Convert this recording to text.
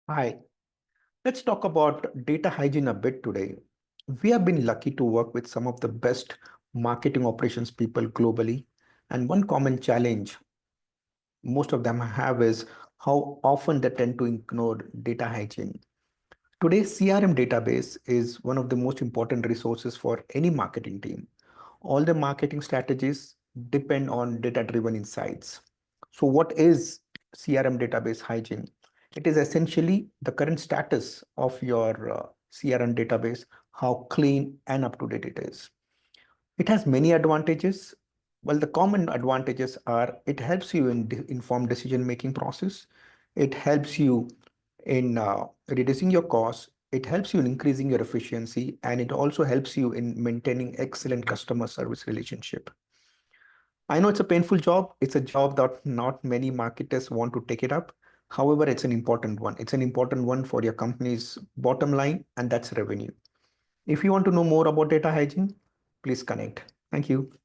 Hi, let's talk about data hygiene a bit today. We have been lucky to work with some of the best marketing operations people globally, and one common challenge most of them have is how often they tend to ignore data hygiene. Today's CRM database is one of the most important resources for any marketing team. All the marketing strategies depend on data-driven insights. So what is CRM database hygiene? It is essentially the current status of your CRM database, how clean and up to date it is. It has many advantages. Well, the common advantages are it helps you in informed decision making process. It helps you in reducing your costs. It helps you in increasing your efficiency, and it also helps you in maintaining excellent customer service relationship. I know it's a painful job. It's a job that not many marketers want to take it up. However, it's an important one. It's an important one for your company's bottom line, and that's revenue. If you want to know more about data hygiene, please connect. Thank you.